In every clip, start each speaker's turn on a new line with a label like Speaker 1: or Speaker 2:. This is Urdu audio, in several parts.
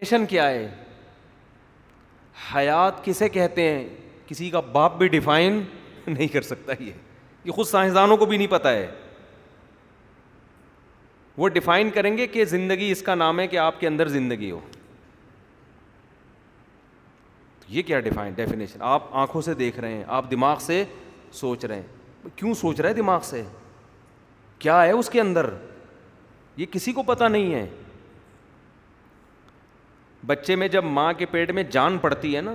Speaker 1: کیا ہے, حیات کسے کہتے ہیں, کسی کا باپ بھی ڈیفائن نہیں کر سکتا. یہ خود سائنسدانوں کو بھی نہیں پتا ہے. وہ ڈیفائن کریں گے کہ زندگی اس کا نام ہے کہ آپ کے اندر زندگی ہو. یہ کیا ڈیفینیشن؟ آپ آنکھوں سے دیکھ رہے ہیں, آپ دماغ سے سوچ رہے ہیں. کیوں سوچ رہے ہیں دماغ سے؟ کیا ہے اس کے اندر؟ یہ کسی کو پتہ نہیں ہے. بچے میں جب ماں کے پیٹ میں جان پڑتی ہے نا,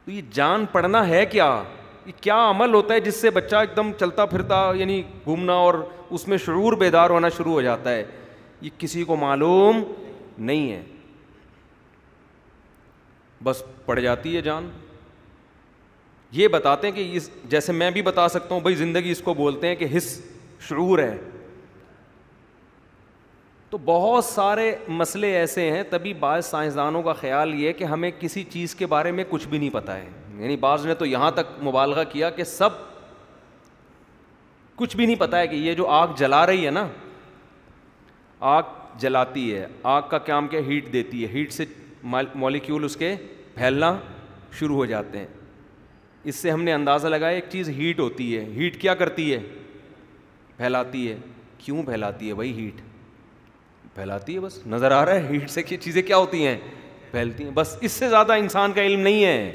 Speaker 1: تو یہ جان پڑنا ہے کیا؟ یہ کیا عمل ہوتا ہے جس سے بچہ ایک دم چلتا پھرتا, یعنی گھومنا, اور اس میں شعور بیدار ہونا شروع ہو جاتا ہے؟ یہ کسی کو معلوم نہیں ہے. بس پڑ جاتی ہے جان. یہ بتاتے ہیں کہ جیسے میں بھی بتا سکتا ہوں بھائی زندگی اس کو بولتے ہیں کہ حس, شعور ہے. تو بہت سارے مسئلے ایسے ہیں, تبھی بعض سائنسدانوں کا خیال یہ ہے کہ ہمیں کسی چیز کے بارے میں کچھ بھی نہیں پتہ ہے. یعنی بعض نے تو یہاں تک مبالغہ کیا کہ سب کچھ بھی نہیں پتہ ہے کہ یہ جو آگ جلا رہی ہے نا, آگ جلاتی ہے, آگ کا کام کیا, ہیٹ دیتی ہے, ہیٹ سے مالیکیول اس کے پھیلنا شروع ہو جاتے ہیں. اس سے ہم نے اندازہ لگایا ایک چیز ہیٹ ہوتی ہے. ہیٹ کیا کرتی ہے؟ پھیلاتی ہے. کیوں پھیلاتی ہے بھائی؟ ہیٹ پھیلاتی ہے, بس نظر آ رہا ہے ہیٹ سے چیزیں کیا ہوتی ہیں, پھیلتی ہیں. بس اس سے زیادہ انسان کا علم نہیں ہے.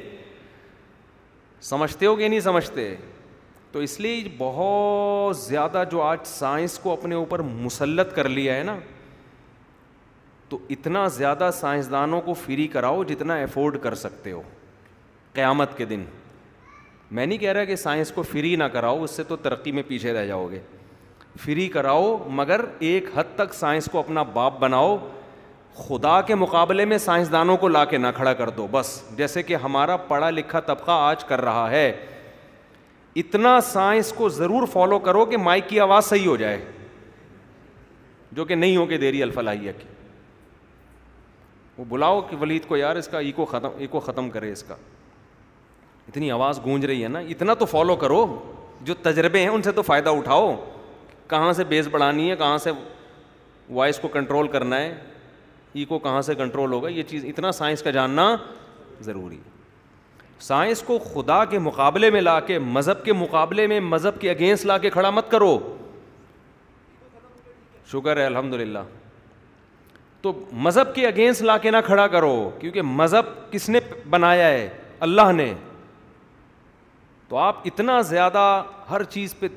Speaker 1: سمجھتے ہو کہ نہیں سمجھتے؟ تو اس لیے بہت زیادہ جو آج سائنس کو اپنے اوپر مسلط کر لیا ہے نا, تو اتنا زیادہ سائنسدانوں کو فری کراؤ جتنا افورڈ کر سکتے ہو قیامت کے دن. میں نہیں کہہ رہا کہ سائنس کو فری نہ کراؤ, اس سے تو ترقی میں پیچھے رہ جاؤ گے. فری کراؤ, مگر ایک حد تک سائنس کو اپنا باپ بناؤ. خدا کے مقابلے میں سائنسدانوں کو لا کے نہ کھڑا کر دو بس, جیسے کہ ہمارا پڑھا لکھا طبقہ آج کر رہا ہے. اتنا سائنس کو ضرور فالو کرو کہ مائک کی آواز صحیح ہو جائے, جو کہ نہیں ہو کے دے رہی الفلاحیہ کی. وہ بلاؤ کہ ولید کو, یار اس کا ایکو ختم کرے, اس کا اتنی آواز گونج رہی ہے نا. اتنا تو فالو کرو, جو تجربے ہیں ان سے تو فائدہ اٹھاؤ. کہاں سے بیس بڑھانی ہے, کہاں سے وائس کو کنٹرول کرنا ہے, ایکو کہاں سے کنٹرول ہوگا, یہ چیز اتنا سائنس کا جاننا ضروری ہے. سائنس کو خدا کے مقابلے میں لا کے, مذہب کے مقابلے میں, مذہب کے اگینسٹ لا کے کھڑا مت کرو. شکر ہے الحمدللہ. تو مذہب کے اگینسٹ لا کے نہ کھڑا کرو, کیونکہ مذہب کس نے بنایا ہے؟ اللہ نے. تو آپ اتنا زیادہ ہر چیز پہ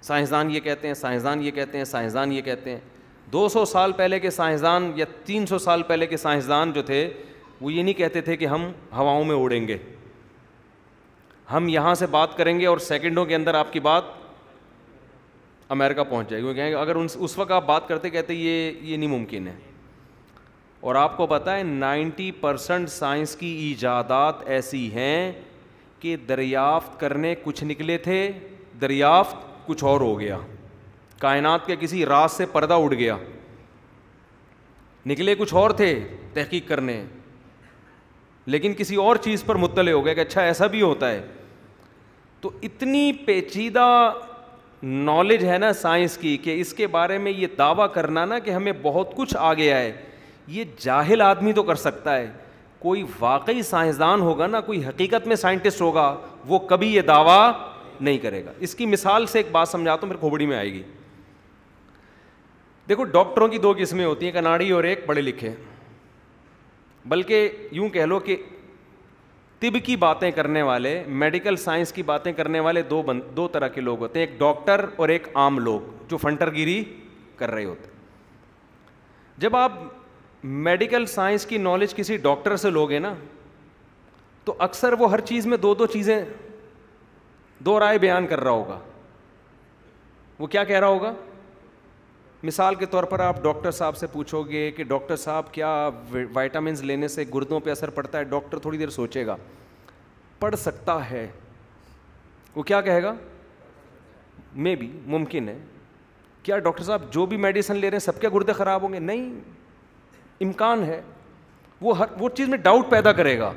Speaker 1: سائنسدان یہ کہتے ہیں, سائنسدان یہ کہتے ہیں, سائنسدان یہ کہتے ہیں. 200 سال پہلے کے سائنسدان یا 300 سال پہلے کے سائنسدان جو تھے, وہ یہ نہیں کہتے تھے کہ ہم ہواؤں میں اڑیں گے, ہم یہاں سے بات کریں گے اور سیکنڈوں کے اندر آپ کی بات امریکہ پہنچ جائے گی. وہ کہیں گے اگر اس وقت آپ بات کرتے کہتے یہ نہیں ممکن ہے. اور آپ کو پتہ ہے 90% سائنس کی ایجادات ایسی ہیں کہ دریافت کرنے کچھ نکلے تھے, دریافت کچھ اور ہو گیا. کائنات کے کسی راز سے پردہ اڑ گیا, نکلے کچھ اور تھے تحقیق کرنے, لیکن کسی اور چیز پر مطلع ہو گیا کہ اچھا ایسا بھی ہوتا ہے. تو اتنی پیچیدہ نالج ہے نا سائنس کی, کہ اس کے بارے میں یہ دعویٰ کرنا نا کہ ہمیں بہت کچھ آ گیا ہے, یہ جاہل آدمی تو کر سکتا ہے. کوئی واقعی سائنسدان ہوگا نا, کوئی حقیقت میں سائنٹسٹ ہوگا, وہ کبھی یہ دعویٰ نہیں کرے گا. اس کی مثال سے ایک بات سمجھاتا ہوں, میرے کھوپڑی میں آئے گی. دیکھو ڈاکٹروں کی 2 قسمیں ہوتی ہیں, ایک اناڑی اور ایک پڑھے لکھے. بلکہ یوں کہہ لو کہ طب کی باتیں کرنے والے, میڈیکل سائنس کی باتیں کرنے والے 2 طرح کے لوگ ہوتے ہیں, ایک ڈاکٹر اور ایک عام لوگ جو فنٹر گیری کر رہے ہوتے ہیں. جب آپ میڈیکل سائنس کی نالج کسی ڈاکٹر سے لوگے نا, تو اکثر وہ ہر چیز میں 2 چیزیں 2 رائے بیان کر رہا ہوگا. وہ کیا کہہ رہا ہوگا؟ مثال کے طور پر آپ ڈاکٹر صاحب سے پوچھو گے کہ ڈاکٹر صاحب کیا وائٹامنز لینے سے گردوں پہ اثر پڑتا ہے؟ ڈاکٹر تھوڑی دیر سوچے گا, پڑ سکتا ہے. وہ کیا کہے گا؟ میں بھی ممکن ہے. کیا ڈاکٹر صاحب جو بھی میڈیسن لے رہے ہیں سب کے گردے خراب ہوں گے؟ نہیں, امکان ہے. وہ چیز میں ڈاؤٹ پیدا کرے گا,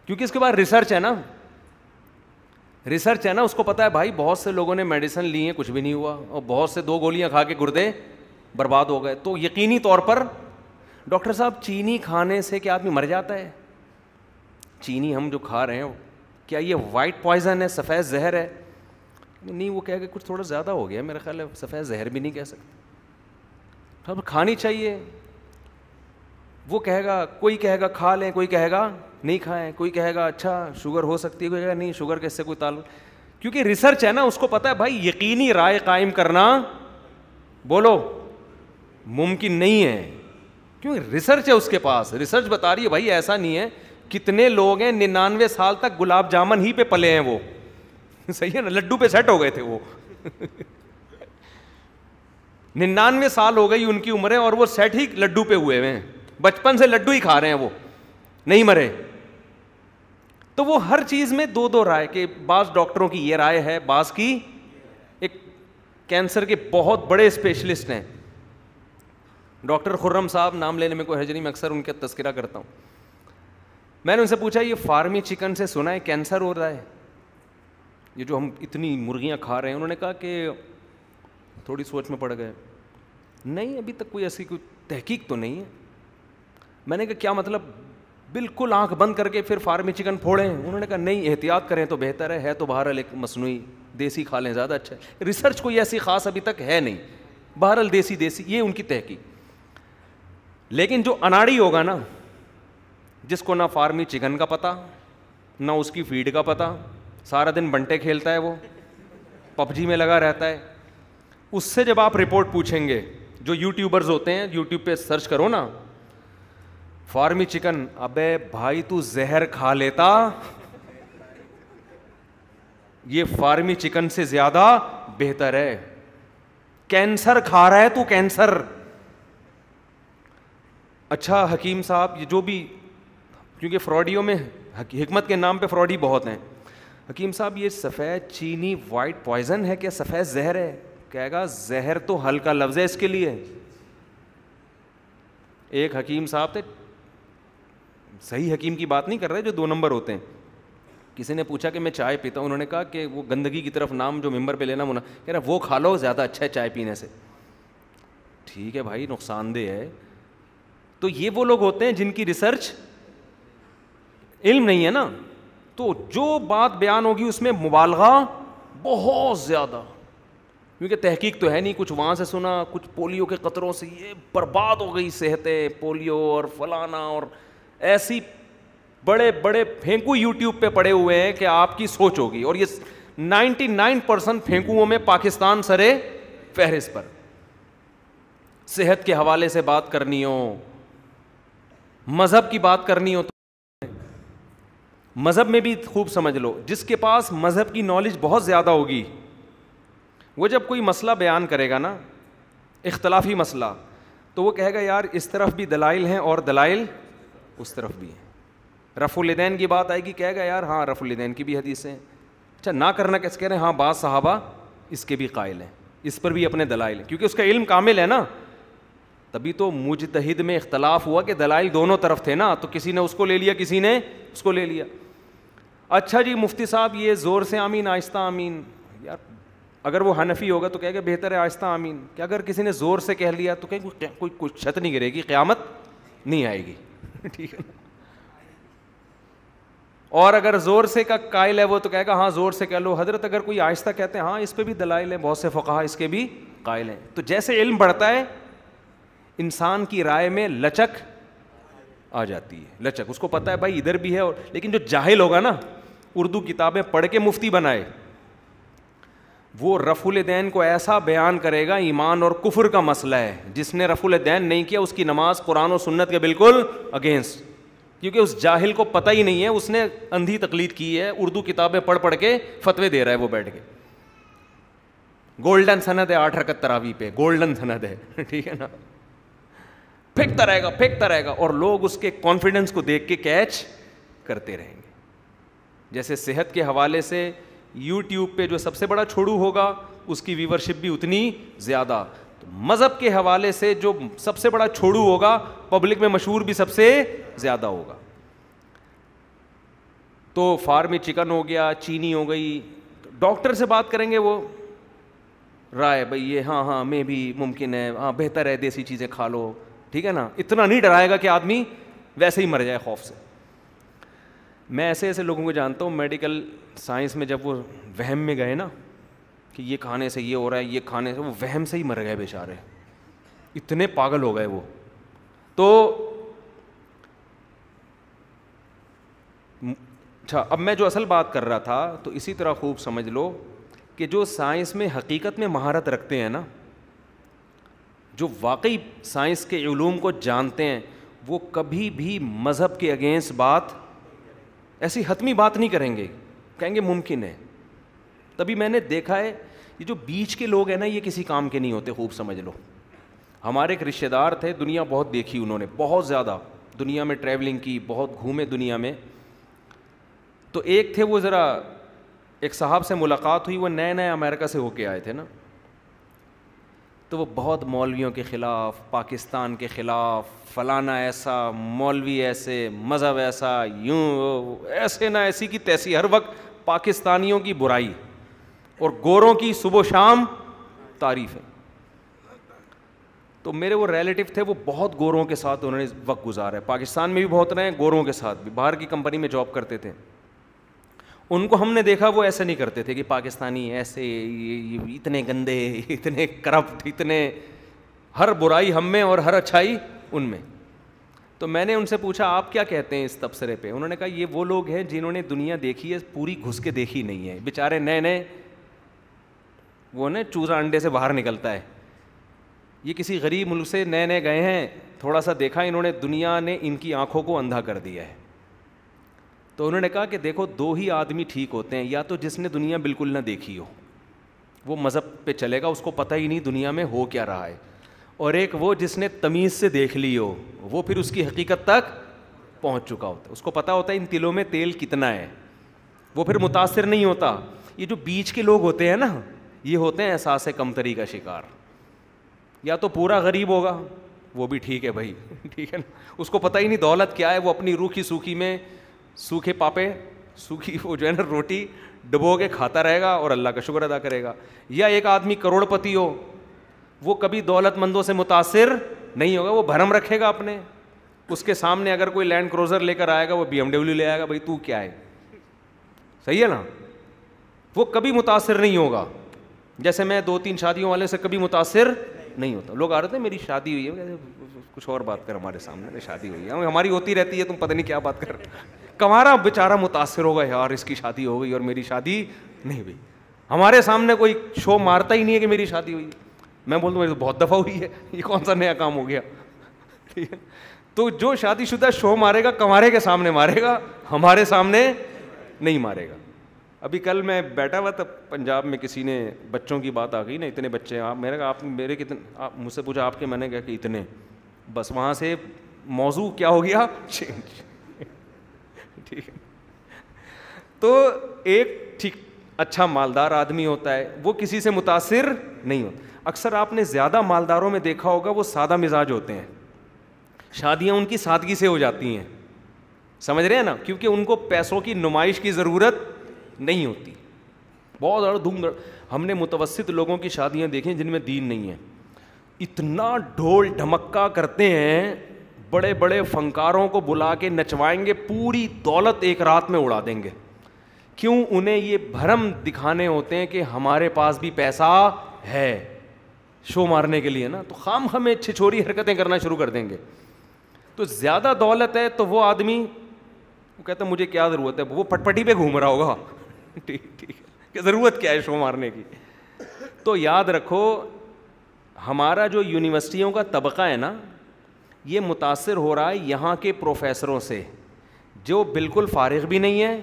Speaker 1: کیونکہ اس کے بعد ریسرچ ہے نا, اس کو پتا ہے بھائی بہت سے لوگوں نے میڈیسن لی ہیں کچھ بھی نہیں ہوا, اور بہت سے 2 گولیاں کھا کے گردے برباد ہو گئے. تو یقینی طور پر ڈاکٹر صاحب چینی کھانے سے کیا آدمی مر جاتا ہے؟ چینی ہم جو کھا رہے ہیں کیا یہ وائٹ پوائزن ہے, سفید زہر ہے؟ نہیں, وہ کہے گا کچھ تھوڑا زیادہ ہو گیا, میرا خیال ہے سفید زہر بھی نہیں کہہ سکتے, اب کھانی چاہیے. وہ کہے گا, کوئی کہے گا کھا لیں, کوئی کہے گا نہیں کھائیں, کوئی کہے گا اچھا شوگر ہو سکتی ہے, کوئی کہے گا نہیں شوگر کے اس سے کوئی تعلق, کیونکہ ریسرچ ہے نا, اس کو پتا ہے بھائی یقینی رائے قائم کرنا بولو ممکن نہیں ہے, کیونکہ ریسرچ ہے اس کے پاس, ریسرچ بتا رہی ہے بھائی ایسا نہیں ہے. کتنے لوگ ہیں 99 سال تک گلاب جامن ہی پہ پلے ہیں, وہ صحیح ہے نا, لڈو پہ سیٹ ہو گئے تھے وہ 99 سال ہو گئی ان کی عمریں اور وہ سیٹ ہی لڈو پہ ہوئے ہیں, بچپن سے لڈو ہی کھا رہے ہیں, وہ نہیں مرے. تو وہ ہر چیز میں دو رائے, کہ بعض ڈاکٹروں کی یہ رائے ہے, بعض کی. ایک کینسر کے بہت بڑے اسپیشلسٹ ہیں ڈاکٹر خرم صاحب, نام لینے میں کوئی حرج نہیں, میں اکثر ان کا تذکرہ کرتا ہوں. میں نے ان سے پوچھا یہ فارمی چکن سے سنا ہے کینسر ہو رہا ہے, یہ جو ہم اتنی مرغیاں کھا رہے ہیں؟ انہوں نے کہا کہ تھوڑی سوچ میں پڑ گئے, نہیں ابھی تک کوئی ایسی کوئی تحقیق تو نہیں ہے. میں نے کہا کیا مطلب, بالکل آنکھ بند کر کے پھر فارمی چکن پھوڑیں؟ انہوں نے کہا نہیں, احتیاط کریں تو بہتر ہے تو بہرحال ایک مصنوعی دیسی کھا لیں زیادہ اچھا ہے. ریسرچ کوئی ایسی خاص ابھی تک ہے نہیں, بہرحال دیسی یہ ان کی تحقیق. لیکن جو اناڑی ہوگا نا, جس کو نہ فارمی چکن کا پتہ, نہ اس کی فیڈ کا پتہ, سارا دن بنٹے کھیلتا ہے, وہ پب جی میں لگا رہتا ہے, اس سے جب آپ رپورٹ پوچھیں گے, جو یوٹیوبرز ہوتے ہیں, یوٹیوب پہ سرچ کرو نا فارمی چکن, ابے بھائی تو زہر کھا لیتا, یہ فارمی چکن سے زیادہ بہتر ہے. کینسر کھا رہا ہے تو, کینسر. اچھا حکیم صاحب, یہ جو بھی, کیونکہ فراڈیوں میں حکمت کے نام پہ فراڈی بہت ہیں, حکیم صاحب یہ سفید چینی وائٹ پوائزن ہے کیا سفید زہر ہے؟ کہے گا زہر تو ہلکا لفظ ہے اس کے لیے. ایک حکیم صاحب تھے, صحیح حکیم کی بات نہیں کر رہے جو 2 نمبر ہوتے ہیں, کسی نے پوچھا کہ میں چائے پیتا ہوں, انہوں نے کہا کہ وہ گندگی کی طرف نام جو ممبر پہ لینا منع, کہہ رہا وہ کھا لو زیادہ اچھا ہے چائے پینے سے. ٹھیک ہے بھائی, نقصان دہ ہے. تو یہ وہ لوگ ہوتے ہیں جن کی ریسرچ علم نہیں ہے نا, تو جو بات بیان ہوگی اس میں مبالغہ بہت زیادہ, کیونکہ تحقیق تو ہے نہیں, کچھ وہاں سے سنا, کچھ پولیو کے قطروں سے یہ برباد ہو گئی صحتیں, پولیو اور فلانا, اور ایسی بڑے بڑے پھینکو یوٹیوب پہ پڑے ہوئے ہیں کہ آپ کی سوچ ہوگی. اور یہ 99% پھینکوؤں میں پاکستان سرے فہرست پر. صحت کے حوالے سے بات کرنی ہو, مذہب کی بات کرنی ہو, تو مذہب میں بھی خوب سمجھ لو, جس کے پاس مذہب کی نالج بہت زیادہ ہوگی, وہ جب کوئی مسئلہ بیان کرے گا نا, اختلافی مسئلہ, تو وہ کہے گا یار اس طرف بھی دلائل ہیں اور دلائل اس طرف بھی ہیں. رفع الیدین کی بات آئے گی, کہے گا یار ہاں رفع الیدین کی بھی حدیث ہیں. اچھا نہ کرنا کیسے کہہ رہے ہیں, ہاں بعض صحابہ اس کے بھی قائل ہیں, اس پر بھی اپنے دلائل ہیں, کیونکہ اس کا علم کامل ہے نا. تبھی تو مجتہد میں اختلاف ہوا کہ دلائل دونوں طرف تھے نا, تو کسی نے اس کو لے لیا, کسی نے اس کو لے لیا. اچھا جی مفتی صاحب یہ زور سے آمین آہستہ آمین, یار اگر وہ حنفی ہوگا تو کہے گا بہتر ہے آہستہ آمین, کہ اگر کسی نے زور سے کہہ لیا تو کہیں کوئی چھت نہیں گرے گی, قیامت نہیں آئے گی. ٹھیک ہے. اور اگر زور سے کا قائل ہے وہ تو کہے گا ہاں زور سے کہہ لو. حضرت اگر کوئی آہستہ کہتے ہیں, ہاں اس پہ بھی دلائل ہیں, بہت سے فقہا اس کے بھی قائل ہیں. تو جیسے علم بڑھتا ہے انسان کی رائے میں لچک آ جاتی ہے, لچک, اس کو پتہ ہے بھائی ادھر بھی ہے. اور لیکن جو جاہل ہوگا نا, اردو کتابیں پڑھ کے مفتی بنائے, وہ رفع الیدین کو ایسا بیان کرے گا ایمان اور کفر کا مسئلہ ہے. جس نے رفع الیدین نہیں کیا اس کی نماز قرآن و سنت کے بالکل اگینسٹ, کیونکہ اس جاہل کو پتہ ہی نہیں ہے, اس نے اندھی تقلید کی ہے, اردو کتابیں پڑھ کے فتوے دے رہا ہے وہ بیٹھ کے. گولڈن سند ہے 8 رکعت تراویح پہ, گولڈن سند ہے. ٹھیک ہے نا, پھینکتا رہے گا, اور لوگ اس کے کانفیڈنس کو دیکھ کے کیچ کرتے رہیں گے. جیسے صحت کے حوالے سے یوٹیوب پہ جو سب سے بڑا چھوڑو ہوگا اس کی ویورشپ بھی اتنی زیادہ, تو مذہب کے حوالے سے جو سب سے بڑا چھوڑو ہوگا پبلک میں مشہور بھی سب سے زیادہ ہوگا. تو فارمی چکن ہو گیا, چینی ہو گئی, ڈاکٹر سے بات کریں گے وہ رائے بھائی یہ ہاں میں بھی ممکن ہے, ہاں بہتر ہے دیسی چیزیں کھا لو, ٹھیک ہے نا, اتنا نہیں ڈرائے گا کہ آدمی ویسے ہی مر جائے خوف سے. میں ایسے ایسے لوگوں کو جانتا ہوں میڈیکل سائنس میں جب وہ وہم میں گئے نا کہ یہ کھانے سے یہ ہو رہا ہے, یہ کھانے سے, وہ وہم سے ہی مر گئے بیچارے, اتنے پاگل ہو گئے وہ. تو اچھا, اب میں جو اصل بات کر رہا تھا تو اسی طرح خوب سمجھ لو کہ جو سائنس میں حقیقت میں مہارت رکھتے ہیں نا, جو واقعی سائنس کے علوم کو جانتے ہیں, وہ کبھی بھی مذہب کے اگینسٹ بات, ایسی حتمی بات نہیں کریں گے, کہیں گے ممکن ہے. تبھی میں نے دیکھا ہے یہ جو بیچ کے لوگ ہیں نا, یہ کسی کام کے نہیں ہوتے, خوب سمجھ لو. ہمارے ایک رشتہ دار تھے, دنیا بہت دیکھی انہوں نے, بہت زیادہ دنیا میں ٹریولنگ کی, بہت گھومے دنیا میں. تو ایک تھے وہ, ذرا ایک صاحب سے ملاقات ہوئی, وہ نئے نئے امریکہ سے ہو کے آئے تھے نا, تو وہ بہت مولویوں کے خلاف, پاکستان کے خلاف, فلانا ایسا مولوی ایسے, مذہب ایسا, یوں ایسے نہ ایسی کی تیسی, ہر وقت پاکستانیوں کی برائی اور گوروں کی صبح و شام تعریف ہے. تو میرے وہ ریلیٹیو تھے, وہ بہت گوروں کے ساتھ انہوں نے وقت گزارا ہے, پاکستان میں بھی بہت رہے ہیں, گوروں کے ساتھ بھی, باہر کی کمپنی میں جاب کرتے تھے. ان کو ہم نے دیکھا وہ ایسے نہیں کرتے تھے کہ پاکستانی ایسے اتنے گندے, اتنے کرپٹ, اتنے ہر برائی ہم میں اور ہر اچھائی ان میں. تو میں نے ان سے پوچھا آپ کیا کہتے ہیں اس تبصرے پہ؟ انہوں نے کہا یہ وہ لوگ ہیں جنہوں نے دنیا دیکھی ہے, پوری گھس کے دیکھی نہیں ہے, بیچارے نئے نئے, وہ نا چوزا انڈے سے باہر نکلتا ہے, یہ کسی غریب ملک سے نئے نئے گئے ہیں, تھوڑا سا دیکھا انہوں نے, دنیا نے ان کی آنکھوں کو اندھا کر دیا ہے. تو انہوں نے کہا کہ دیکھو دو ہی آدمی ٹھیک ہوتے ہیں, یا تو جس نے دنیا بالکل نہ دیکھی ہو, وہ مذہب پہ چلے گا, اس کو پتہ ہی نہیں دنیا میں ہو کیا رہا ہے, اور ایک وہ جس نے تمیز سے دیکھ لی ہو, وہ پھر اس کی حقیقت تک پہنچ چکا ہوتا ہے, اس کو پتہ ہوتا ہے ان تلوں میں تیل کتنا ہے, وہ پھر متاثر نہیں ہوتا. یہ جو بیچ کے لوگ ہوتے ہیں نا, یہ ہوتے ہیں احساس کمتری کا شکار. یا تو پورا غریب ہوگا, وہ بھی ٹھیک ہے بھائی, ٹھیک ہے نا, اس کو پتہ ہی نہیں دولت کیا ہے, وہ اپنی روکھی سوکھی میں سوکھے پاپے, سوکھی وہ جو ہے نا روٹی ڈبو کے کھاتا رہے گا اور اللہ کا شکر ادا کرے گا. یا ایک آدمی کروڑ پتی ہو, وہ کبھی دولت مندوں سے متاثر نہیں ہوگا, وہ بھرم رکھے گا اپنے, اس کے سامنے اگر کوئی لینڈ کروزر لے کر آئے گا, وہ BMW لے آئے گا, بھائی تو کیا ہے, صحیح ہے نا, وہ کبھی متاثر نہیں ہوگا. جیسے میں 2-3 شادیوں والے سے کبھی متاثر نہیں ہوتا. لوگ آ رہے تھے میری شادی ہوئی ہے, کچھ اور بات کر ہمارے سامنے, شادی ہوئی ہے, ہماری ہوتی رہتی ہے, تم پتہ نہیں کیا بات کر رہے. کمارا بیچارہ متاثر ہوگا, یار اس کی شادی ہو گئی اور میری شادی نہیں ہوئی. ہمارے سامنے کوئی شو مارتا ہی نہیں ہے کہ میری شادی ہوئی. میں بولتا ہوں میری تو بہت دفعہ ہوئی ہے, یہ کون سا نیا کام ہو گیا, ٹھیک ہے. تو جو شادی شدہ شو مارے گا کمارے کے سامنے مارے گا, ہمارے سامنے نہیں مارے گا. ابھی کل میں بیٹھا ہوا تھا پنجاب میں, کسی نے بچوں کی بات آ گئی نا, اتنے بچے, آپ میں نے کہا آپ میرے کتنے, آپ مجھ سے پوچھا آپ کے, میں نے کہا کہ اتنے, بس وہاں سے موضوع کیا ہو گیا چینج, ٹھیک ہے. تو ایک ٹھیک اچھا مالدار آدمی ہوتا ہے, وہ کسی سے متاثر نہیں ہوتا. اکثر آپ نے زیادہ مالداروں میں دیکھا ہوگا وہ سادہ مزاج ہوتے ہیں, شادیاں ان کی سادگی سے ہو جاتی ہیں, سمجھ رہے ہیں نا, کیونکہ ان کو پیسوں کی نمائش کی ضرورت نہیں ہوتی. بہت زیادہ دھوم. ہم نے متوسط لوگوں کی شادیاں دیکھیں جن میں دین نہیں ہے, اتنا ڈھول ڈھمکا کرتے ہیں, بڑے بڑے فنکاروں کو بلا کے نچوائیں گے, پوری دولت ایک رات میں اڑا دیں گے. کیوں؟ انہیں یہ بھرم دکھانے ہوتے ہیں کہ ہمارے پاس بھی پیسہ ہے, شو مارنے کے لیے نا, تو خام ہمیں چھچوری حرکتیں کرنا شروع کر دیں گے. تو زیادہ دولت ہے تو وہ آدمی وہ کہتا ہے مجھے کیا ضرورت ہے, وہ پٹ پٹی پہ گھوم رہا ہوگا, ٹھیک ٹھیک, کہ ضرورت کیا ہے شو مارنے کی. تو یاد رکھو ہمارا جو یونیورسٹیوں کا طبقہ ہے نا, یہ متاثر ہو رہا ہے یہاں کے پروفیسروں سے, جو بالکل فارغ بھی نہیں ہے,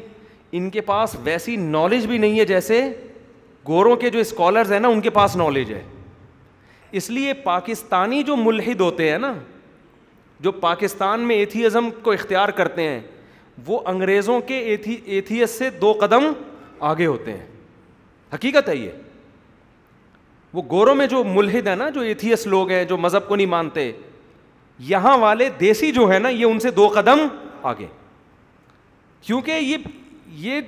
Speaker 1: ان کے پاس ویسی نالج بھی نہیں ہے جیسے گوروں کے جو اسکالرز ہیں نا ان کے پاس نالج ہے. اس لیے پاکستانی جو ملحد ہوتے ہیں نا, جو پاکستان میں ایتھیزم کو اختیار کرتے ہیں, وہ انگریزوں کے ایتھیس سے 2 قدم آگے ہوتے ہیں. حقیقت ہے یہ. وہ گوروں میں جو ملحد ہے نا, جو ایتھیس لوگ ہیں, جو مذہب کو نہیں مانتے, یہاں والے دیسی جو ہے نا, یہ ان سے 2 قدم آگے, کیونکہ یہ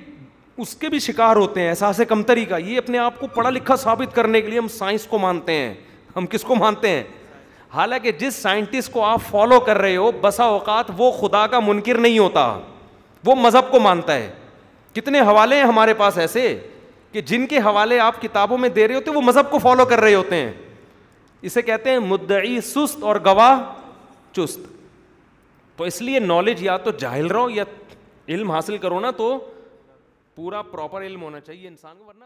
Speaker 1: اس کے بھی شکار ہوتے ہیں احساس کمتری کا. یہ اپنے آپ کو پڑھا لکھا ثابت کرنے کے لیے ہم سائنس کو مانتے ہیں. ہم کس کو مانتے ہیں؟ حالانکہ جس سائنٹسٹ کو آپ فالو کر رہے ہو بسا اوقات وہ خدا کا منکر نہیں ہوتا, وہ مذہب کو مانتا ہے. کتنے حوالے ہیں ہمارے پاس ایسے کہ جن کے حوالے آپ کتابوں میں دے رہے ہوتے وہ مذہب کو فالو کر رہے ہوتے ہیں. اسے کہتے ہیں مدعی سست اور گواہ چست. تو اس لیے نالج یا تو جاہل رہو یا علم حاصل کرو نا, تو پورا پراپر علم ہونا چاہیے انسان کو, ورنہ